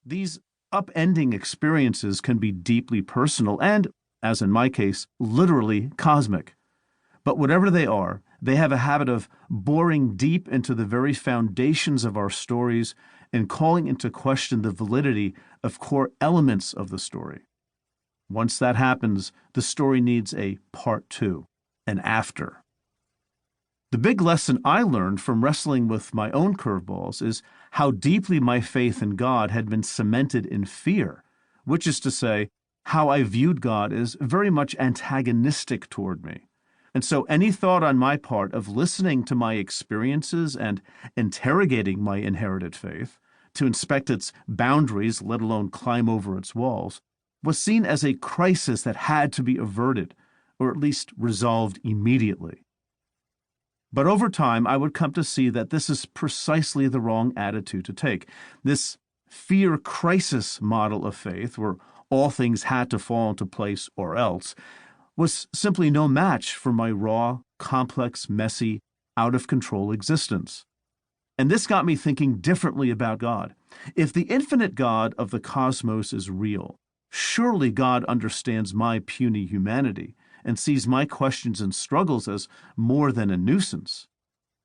These upending experiences can be deeply personal and, as in my case, literally cosmic. But whatever they are, they have a habit of boring deep into the very foundations of our stories and calling into question the validity of core elements of the story. Once that happens, the story needs a part two, an after. The big lesson I learned from wrestling with my own curveballs is how deeply my faith in God had been cemented in fear, which is to say, how I viewed God as very much antagonistic toward me. And so any thought on my part of listening to my experiences and interrogating my inherited faith, to inspect its boundaries, let alone climb over its walls, was seen as a crisis that had to be averted, or at least resolved immediately. But over time, I would come to see that this is precisely the wrong attitude to take. This fear crisis model of faith, where all things had to fall into place or else, was simply no match for my raw, complex, messy, out-of-control existence. And this got me thinking differently about God. If the infinite God of the cosmos is real, surely God understands my puny humanity and sees my questions and struggles as more than a nuisance.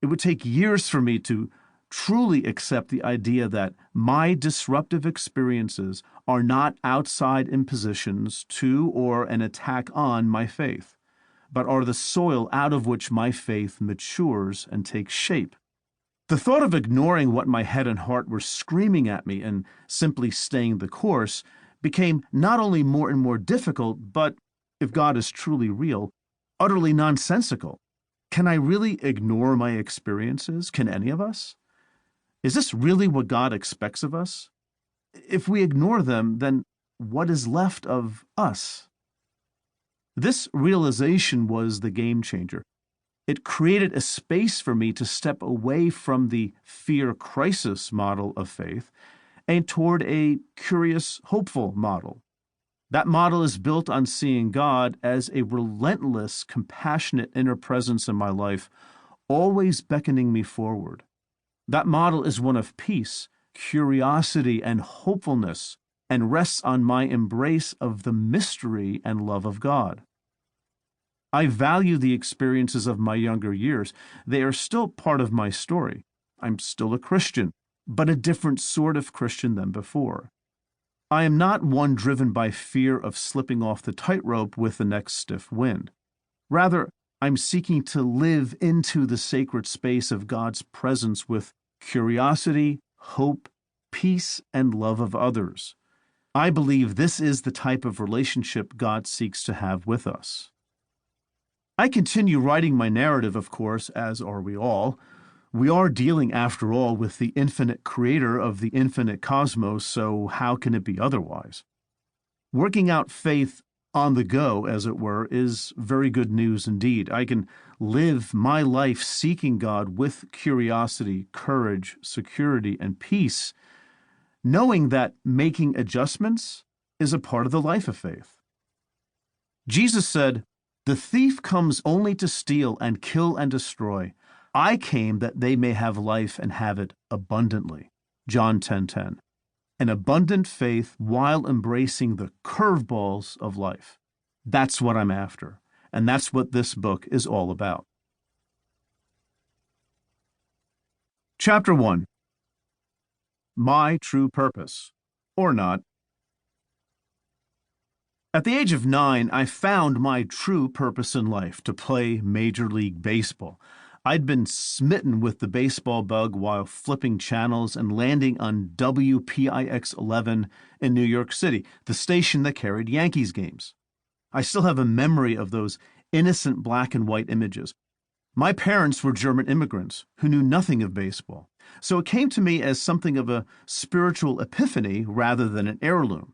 It would take years for me to truly accept the idea that my disruptive experiences are not outside impositions to or an attack on my faith, but are the soil out of which my faith matures and takes shape. The thought of ignoring what my head and heart were screaming at me and simply staying the course became not only more and more difficult, but, if God is truly real, utterly nonsensical. Can I really ignore my experiences? Can any of us? Is this really what God expects of us? If we ignore them, then what is left of us? This realization was the game changer. It created a space for me to step away from the fear crisis model of faith and toward a curious, hopeful model. That model is built on seeing God as a relentless, compassionate inner presence in my life, always beckoning me forward. That model is one of peace, curiosity, and hopefulness, and rests on my embrace of the mystery and love of God. I value the experiences of my younger years. They are still part of my story. I'm still a Christian, but a different sort of Christian than before. I am not one driven by fear of slipping off the tightrope with the next stiff wind. Rather, I'm seeking to live into the sacred space of God's presence with curiosity, hope, peace, and love of others. I believe this is the type of relationship God seeks to have with us. I continue writing my narrative, of course, as are we all. We are dealing, after all, with the infinite creator of the infinite cosmos, so how can it be otherwise? Working out faith on the go, as it were, is very good news indeed. I can live my life seeking God with curiosity, courage, security, and peace, knowing that making adjustments is a part of the life of faith. Jesus said, "The thief comes only to steal and kill and destroy. I came that they may have life and have it abundantly." John 10:10. An abundant faith while embracing the curveballs of life. That's what I'm after, and that's what this book is all about. Chapter 1. My True Purpose, or Not. At the age of 9, I found my true purpose in life, to play Major League Baseball. I'd been smitten with the baseball bug while flipping channels and landing on WPIX-11 in New York City, the station that carried Yankees games. I still have a memory of those innocent black and white images. My parents were German immigrants who knew nothing of baseball, so it came to me as something of a spiritual epiphany rather than an heirloom.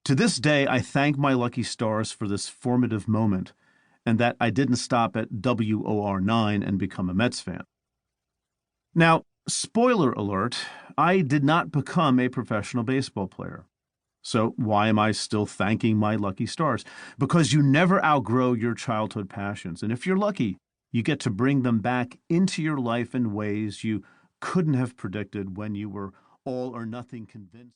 To this day, I thank my lucky stars for this formative moment, and that I didn't stop at WOR9 and become a Mets fan. Now, spoiler alert, I did not become a professional baseball player. So why am I still thanking my lucky stars? Because you never outgrow your childhood passions, and if you're lucky, you get to bring them back into your life in ways you couldn't have predicted when you were all or nothing convinced.